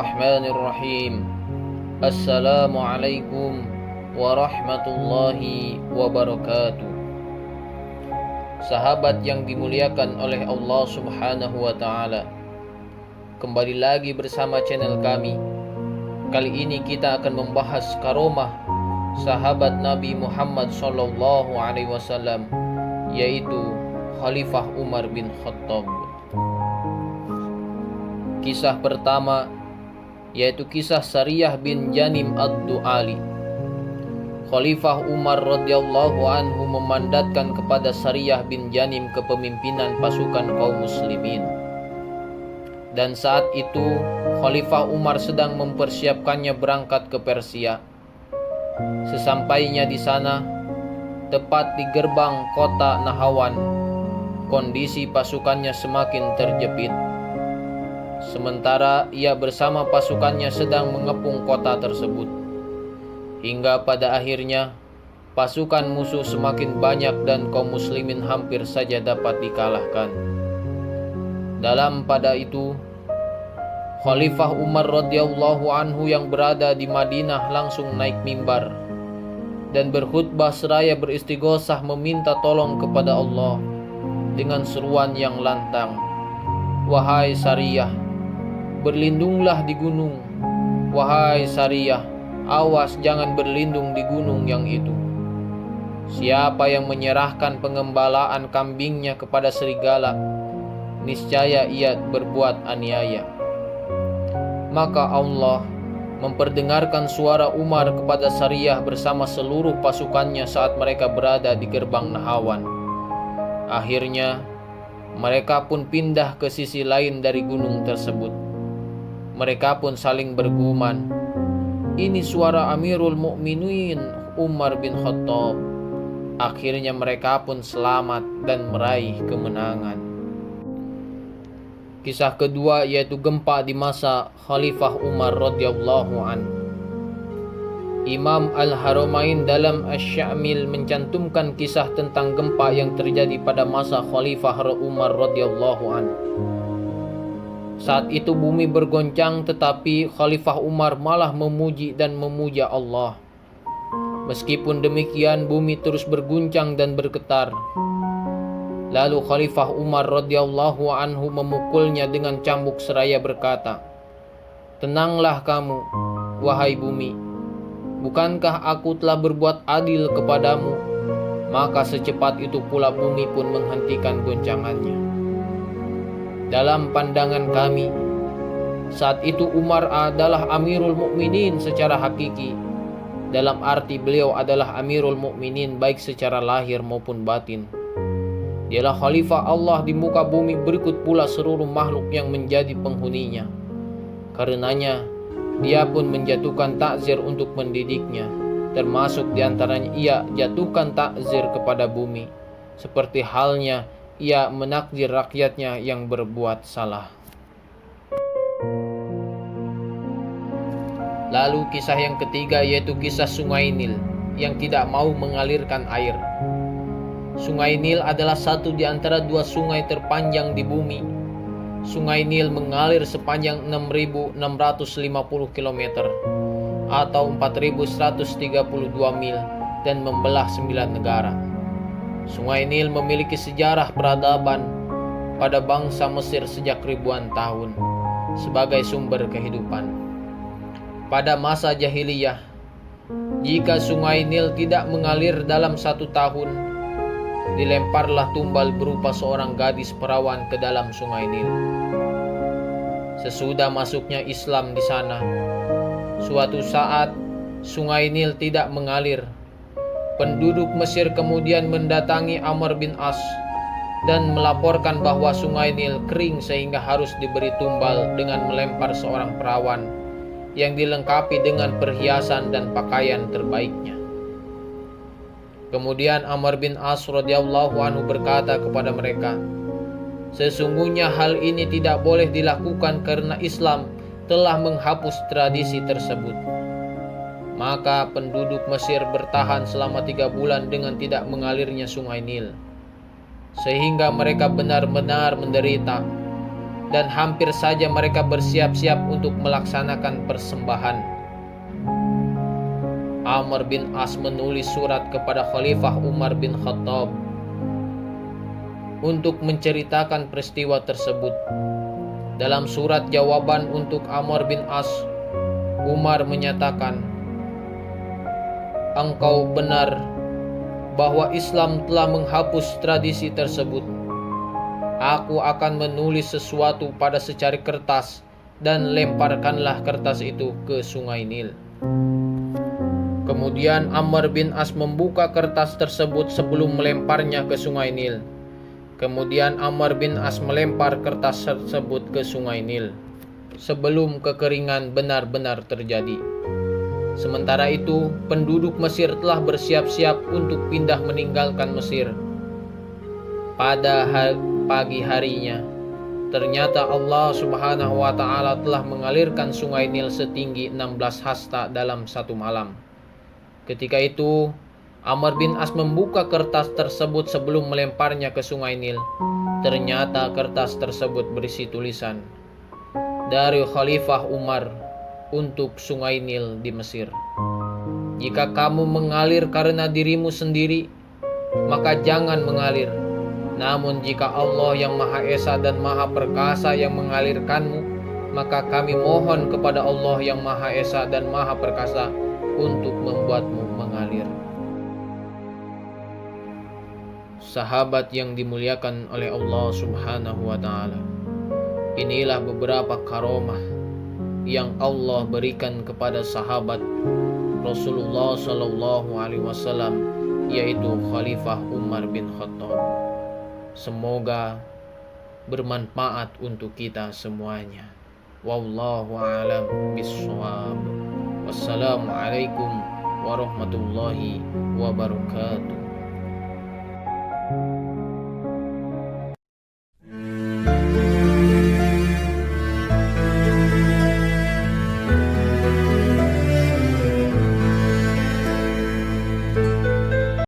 Bismillahirrahmanirrahim. Assalamualaikum warahmatullahi wabarakatuh. Sahabat yang dimuliakan oleh Allah Subhanahu wa ta'ala, kembali lagi bersama channel kami. Kali ini kita akan membahas karomah sahabat Nabi Muhammad SAW, yaitu Khalifah Umar bin Khattab. Kisah pertama yaitu kisah Sariyah bin Janim ad-Du'ali. Khalifah Umar radhiyallahu anhu memandatkan kepada Sariyah bin Janim kepemimpinan pasukan kaum muslimin. Dan saat itu Khalifah Umar sedang mempersiapkannya berangkat ke Persia. Sesampainya di sana, tepat di gerbang kota Nahawan, kondisi pasukannya semakin terjepit. Sementara ia bersama pasukannya sedang mengepung kota tersebut. Hingga pada akhirnya pasukan musuh semakin banyak dan kaum muslimin hampir saja dapat dikalahkan. Dalam pada itu, Khalifah Umar radhiyallahu anhu yang berada di Madinah langsung naik mimbar dan berkhutbah seraya beristighosah meminta tolong kepada Allah dengan seruan yang lantang. Wahai Sariyah, berlindunglah di gunung. Wahai Sariyah, awas jangan berlindung di gunung yang itu. Siapa yang menyerahkan pengembalaan kambingnya kepada serigala, niscaya ia berbuat aniaya. Maka Allah memperdengarkan suara Umar kepada Sariyah bersama seluruh pasukannya saat mereka berada di gerbang Nahawan. Akhirnya mereka pun pindah ke sisi lain dari gunung tersebut. Mereka pun saling bergumam, ini suara Amirul Mukminin Umar bin Khattab. Akhirnya mereka pun selamat dan meraih kemenangan. Kisah kedua yaitu gempa di masa Khalifah Umar radhiyallahu anhu. Imam Al-Haramain dalam Asy-Syamil mencantumkan kisah tentang gempa yang terjadi pada masa Khalifah Umar radhiyallahu anhu. Saat itu bumi bergoncang, tetapi Khalifah Umar malah memuji dan memuja Allah. Meskipun demikian, bumi terus berguncang dan bergetar. Lalu Khalifah Umar radhiyallahu anhu memukulnya dengan cambuk seraya berkata, "Tenanglah kamu, wahai bumi. Bukankah aku telah berbuat adil kepadamu?" Maka secepat itu pula bumi pun menghentikan goncangannya. Dalam pandangan kami, saat itu Umar adalah Amirul Mukminin secara hakiki. Dalam arti beliau adalah Amirul Mukminin baik secara lahir maupun batin. Dialah Khalifah Allah di muka bumi, berikut pula seluruh makhluk yang menjadi penghuninya. Karenanya, dia pun menjatuhkan takzir untuk mendidiknya. Termasuk diantaranya ia jatuhkan takzir kepada bumi. Seperti halnya ia menakdir rakyatnya yang berbuat salah. Lalu kisah yang ketiga yaitu kisah Sungai Nil yang tidak mau mengalirkan air. Sungai Nil adalah satu di antara dua sungai terpanjang di bumi. Sungai Nil mengalir sepanjang 6.650 km atau 4.132 mil dan membelah 9 negara. Sungai Nil memiliki sejarah peradaban pada bangsa Mesir sejak ribuan tahun sebagai sumber kehidupan. Pada masa jahiliyah, jika Sungai Nil tidak mengalir dalam 1 tahun, dilemparlah tumbal berupa seorang gadis perawan ke dalam Sungai Nil. Sesudah masuknya Islam di sana, suatu saat Sungai Nil tidak mengalir. Penduduk Mesir kemudian mendatangi Amr bin As dan melaporkan bahwa Sungai Nil kering sehingga harus diberi tumbal dengan melempar seorang perawan yang dilengkapi dengan perhiasan dan pakaian terbaiknya. Kemudian Amr bin As radhiyallahu anhu berkata kepada mereka, "Sesungguhnya hal ini tidak boleh dilakukan karena Islam telah menghapus tradisi tersebut." Maka penduduk Mesir bertahan selama 3 bulan dengan tidak mengalirnya Sungai Nil, sehingga mereka benar-benar menderita. dan hampir saja mereka bersiap-siap untuk melaksanakan persembahan. Amr bin As menulis surat kepada Khalifah Umar bin Khattab untuk menceritakan peristiwa tersebut. Dalam surat jawaban untuk Amr bin As, Umar menyatakan, "Engkau benar bahwa Islam telah menghapus tradisi tersebut. Aku akan menulis sesuatu pada secari kertas dan lemparkanlah kertas itu ke Sungai Nil." Kemudian Amr bin As membuka kertas tersebut sebelum melemparnya ke Sungai Nil. Kemudian Amr bin As melempar kertas tersebut ke Sungai Nil sebelum kekeringan benar-benar terjadi. Sementara itu, penduduk Mesir telah bersiap-siap untuk pindah meninggalkan Mesir. Pada pagi harinya, ternyata Allah Subhanahu wa Ta'ala telah mengalirkan Sungai Nil setinggi 16 hasta dalam satu malam. Ketika itu, Amr bin As membuka kertas tersebut sebelum melemparnya ke Sungai Nil. Ternyata kertas tersebut berisi tulisan dari Khalifah Umar untuk Sungai Nil di Mesir. "Jika kamu mengalir karena dirimu sendiri, maka jangan mengalir. Namun jika Allah yang Maha Esa dan Maha Perkasa yang mengalirkanmu, maka kami mohon kepada Allah yang Maha Esa dan Maha Perkasa untuk membuatmu mengalir." Sahabat yang dimuliakan oleh Allah Subhanahu wa Ta'ala, inilah beberapa karomah yang Allah berikan kepada sahabat Rasulullah Sallallahu Alaihi Wasallam, yaitu Khalifah Umar bin Khattab. Semoga bermanfaat untuk kita semuanya. Wallahu a'lam bishawab. Wassalamualaikum warahmatullahi wabarakatuh.